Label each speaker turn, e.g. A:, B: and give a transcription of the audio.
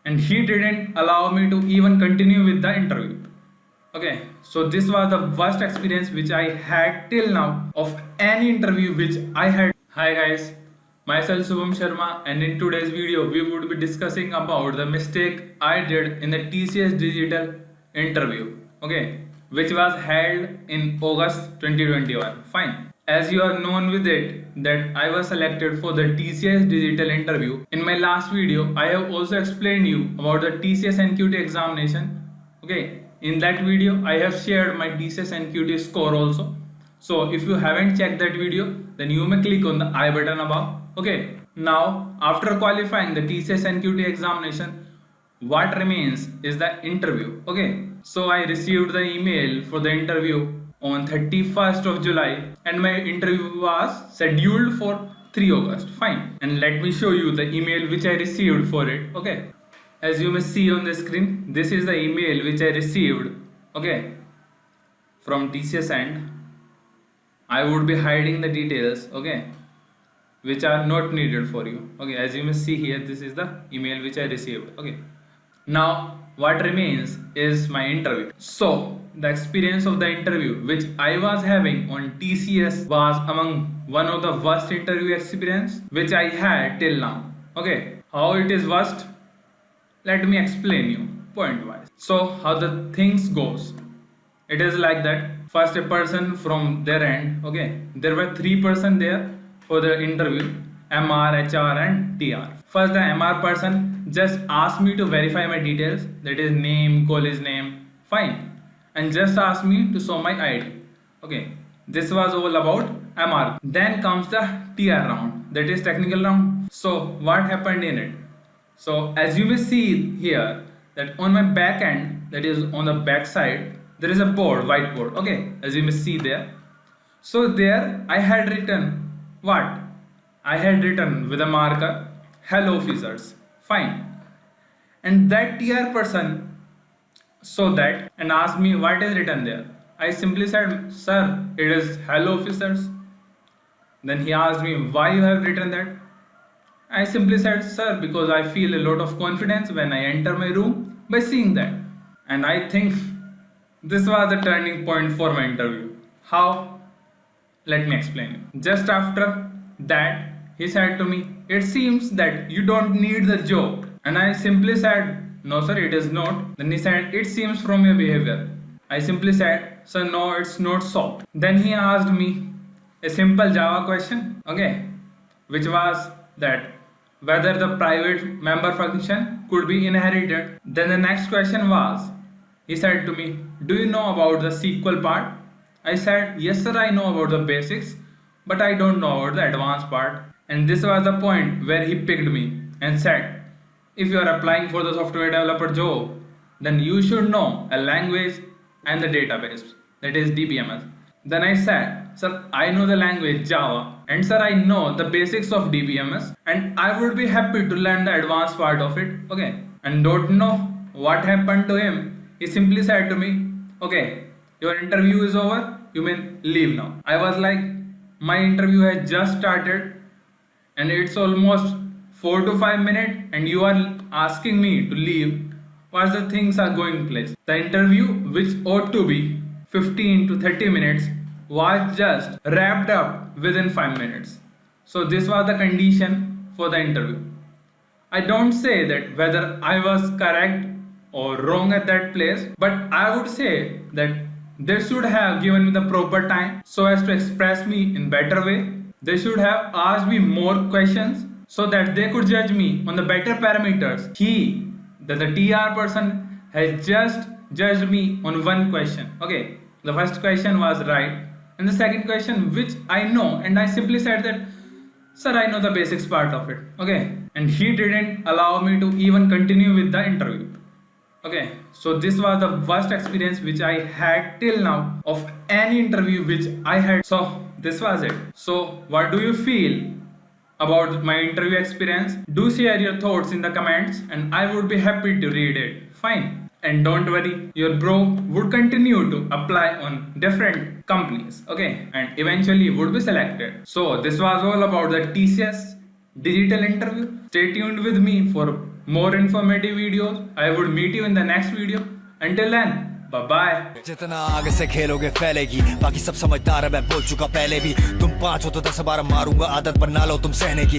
A: and he didn't allow me to even continue with the interview. Okay, so this was the worst experience which I had till now of any interview which I had. Hi guys, myself Subham Sharma, and in today's video we would be discussing about the mistake I did in the TCS Digital interview. Okay, which was held in August 2021. Fine. As you are known with it that I was selected for the TCS Digital interview. In my last video, I have also explained you about the TCS NQT examination. Okay, in that video I have shared my TCS NQT score also. So if you haven't checked that video, then you may click on the I button above. Okay, now after qualifying the TCS NQT examination, what remains is the interview. Okay, so I received the email for the interview on 31st of July, and my interview was scheduled for 3 August. Fine, and let me show you the email which I received for it. Okay, as you may see on the screen, this is the email which I received. Okay, from TCS end. I would be hiding the details, okay, which are not needed for you. Okay, as you may see here, this is the email which I received. Okay, now what remains is my interview. So the experience of the interview which I was having on TCS was among one of the worst interview experience which I had till now. Okay, how it is worst? Let me explain you point wise. So how the things goes, it is like that. First, a person from their end. Okay, there were 3 persons there for the interview: MR, HR and TR. First, the MR person just asked me to verify my details, that is name, college name, fine, and just asked me to show my ID. Okay, this was all about MR. Then comes the TR round, that is technical round. So what happened in it? So as you may see here, that on my back end, that is on the back side, there is a board, whiteboard. Okay, as you may see there. So there I had written what? I had written with a marker, hello officers. Fine. And that TR person saw that and asked me what is written there. I simply said, sir, it is hello officers. Then he asked me why you have written that. I simply said, sir, because I feel a lot of confidence when I enter my room by seeing that. And I think this was the turning point for my interview. How? Let me explain you. Just after that, he said to me, it seems that you don't need the job. And I simply said, no sir, it is not. Then he said, it seems from your behavior. I simply said, sir, no, it's not so. Then he asked me a simple Java question, okay, which was that whether the private member function could be inherited. Then the next question was, he said to me, do you know about the SQL part? I said, yes sir, I know about the basics, but I don't know about the advanced part. And this was the point where he picked me and said, if you are applying for the software developer job, then you should know a language and the database, that is DBMS. Then I said, sir, I know the language Java, and sir, I know the basics of DBMS, and I would be happy to learn the advanced part of it. Okay, and don't know what happened to him. He simply said to me, okay, your interview is over, you may leave now. I was like, my interview has just started and it's almost 4 to 5 minutes and you are asking me to leave. What's the things are going place? The interview, which ought to be 15 to 30 minutes, was just wrapped up within 5 minutes. So this was the condition for the interview. I don't say that whether I was correct or wrong at that place, but I would say that they should have given me the proper time so as to express me in better way. They should have asked me more questions so that they could judge me on the better parameters. The TR person has just judged me on one question. Okay, the first question was right, and the second question which I know, and I simply said that, sir, I know the basics part of it. Okay, and he didn't allow me to even continue with the interview. Okay, so this was the worst experience which I had till now of any interview which I had. So this was it. So what do you feel about my interview experience? Do share your thoughts in the comments and I would be happy to read it. Fine. And don't worry, your bro would continue to apply on different companies. Okay, and eventually would be selected. So this was all about the TCS Digital interview. Stay tuned with me for more informative videos. I would meet you in the next video. Until then, bye-bye.
B: जितना आगे से खेलोगे फैलेगी, बाकी सब समझदार है मैं बोल चुका पहले भी। तुम 5 हो तो 10 बार मारूंगा, आदत बना लो तुम सहने की।